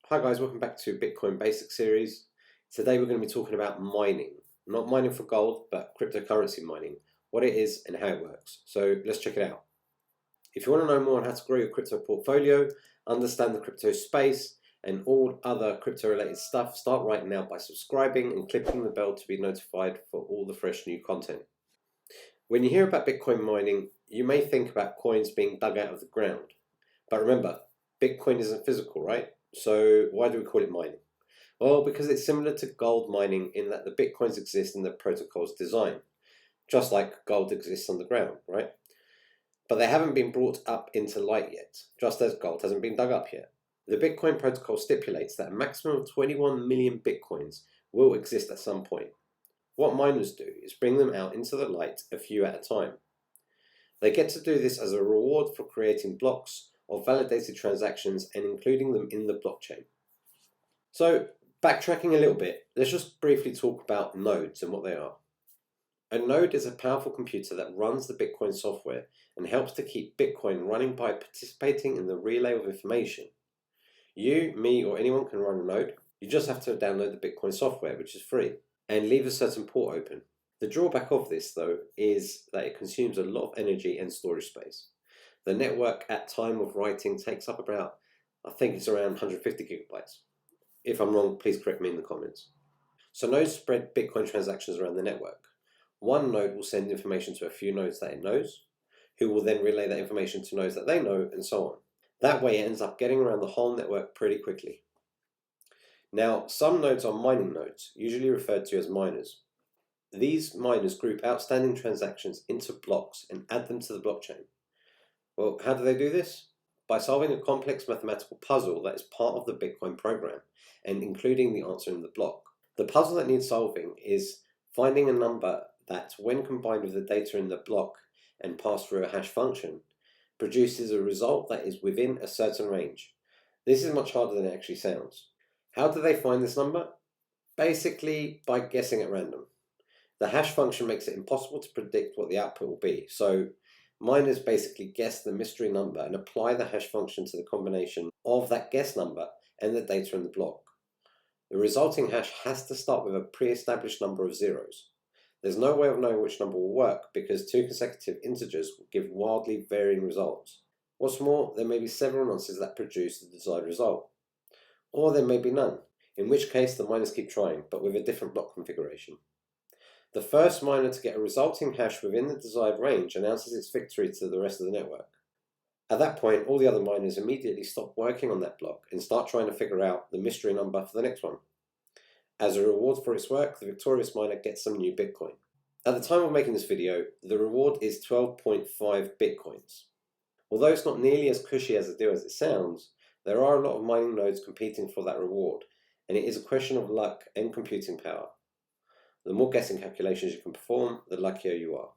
Hi guys, welcome back to Bitcoin Basic Series. Today we're going to be talking about mining. Not mining for gold, but cryptocurrency mining. What it is and how it works. So let's check it out. If you want to know more on how to grow your crypto portfolio, understand the crypto space, and all other crypto related stuff, start right now by subscribing and clicking the bell to be notified for all the fresh new content. When you hear about Bitcoin mining, you may think about coins being dug out of the ground. But remember, Bitcoin isn't physical, right? So why do we call it mining? Well, because it's similar to gold mining in that the Bitcoins exist in the protocol's design, just like gold exists on the ground, right? But they haven't been brought up into light yet, just as gold hasn't been dug up yet. The Bitcoin protocol stipulates that a maximum of 21 million Bitcoins will exist at some point. What miners do is bring them out into the light a few at a time. They get to do this as a reward for creating blocks of validated transactions and including them in the blockchain. So, backtracking a little bit, let's just briefly talk about nodes and what they are. A node is a powerful computer that runs the Bitcoin software and helps to keep Bitcoin running by participating in the relay of information. You, me, or anyone can run a node. You just have to download the Bitcoin software, which is free, and leave a certain port open. The drawback of this, though, is that it consumes a lot of energy and storage space. The network at time of writing takes up about, I think it's around 150 gigabytes. If I'm wrong, please correct me in the comments. So nodes spread Bitcoin transactions around the network. One node will send information to a few nodes that it knows, who will then relay that information to nodes that they know, and so on. That way it ends up getting around the whole network pretty quickly. Now, some nodes are mining nodes, usually referred to as miners. These miners group outstanding transactions into blocks and add them to the blockchain. Well, how do they do this? By solving a complex mathematical puzzle that is part of the Bitcoin program and including the answer in the block. The puzzle that needs solving is finding a number that, when combined with the data in the block and passed through a hash function, produces a result that is within a certain range. This is much harder than it actually sounds. How do they find this number? Basically, by guessing at random. The hash function makes it impossible to predict what the output will be, so miners basically guess the mystery number and apply the hash function to the combination of that guess number and the data in the block. The resulting hash has to start with a pre-established number of zeros. There's no way of knowing which number will work because two consecutive integers will give wildly varying results. What's more, there may be several nonces that produce the desired result. Or there may be none, in which case the miners keep trying, but with a different block configuration. The first miner to get a resulting hash within the desired range announces its victory to the rest of the network. At that point, all the other miners immediately stop working on that block and start trying to figure out the mystery number for the next one. As a reward for its work, the victorious miner gets some new Bitcoin. At the time of making this video, the reward is 12.5 Bitcoins. Although it's not nearly as cushy as a deal as it sounds, there are a lot of mining nodes competing for that reward, and it is a question of luck and computing power. The more guessing calculations you can perform, the luckier you are.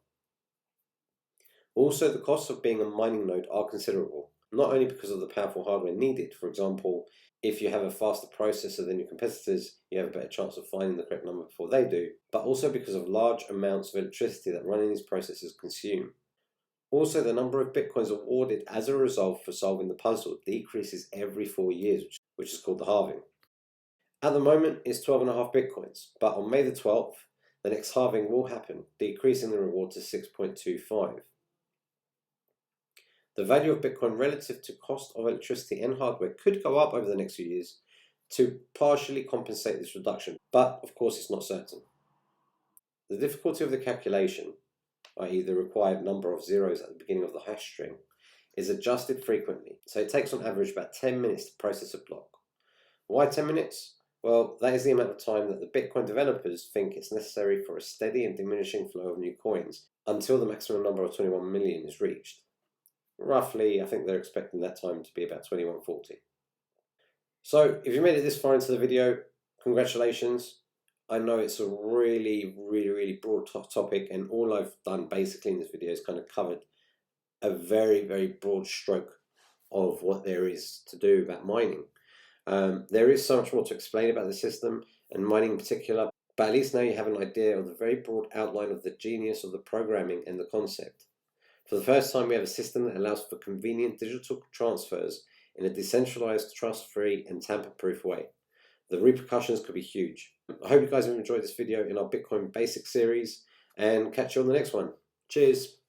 Also, the costs of being a mining node are considerable, not only because of the powerful hardware needed. For example, if you have a faster processor than your competitors, you have a better chance of finding the correct number before they do, but also because of large amounts of electricity that running these processors consume. Also, the number of Bitcoins awarded as a result for solving the puzzle decreases every 4 years, which is called the halving. At the moment, it's 12.5 Bitcoins, but on May the 12th, the next halving will happen, decreasing the reward to 6.25. The value of Bitcoin relative to cost of electricity and hardware could go up over the next few years to partially compensate this reduction, but of course it's not certain. The difficulty of the calculation, i.e. the required number of zeros at the beginning of the hash string, is adjusted frequently, so it takes on average about 10 minutes to process a block. Why 10 minutes? Well, that is the amount of time that the Bitcoin developers think it's necessary for a steady and diminishing flow of new coins until the maximum number of 21 million is reached. Roughly, I think they're expecting that time to be about 2140. So, if you made it this far into the video, congratulations. I know it's a really broad topic, and all I've done basically in this video is kind of covered a very broad stroke of what there is to do about mining. There is so much more to explain about the system and mining in particular, but at least now you have an idea of the very broad outline of the genius of the programming and the concept. For the first time, we have a system that allows for convenient digital transfers in a decentralized, trust-free, and tamper-proof way. The repercussions could be huge. I hope you guys have enjoyed this video in our Bitcoin Basics series, and catch you on the next one. Cheers.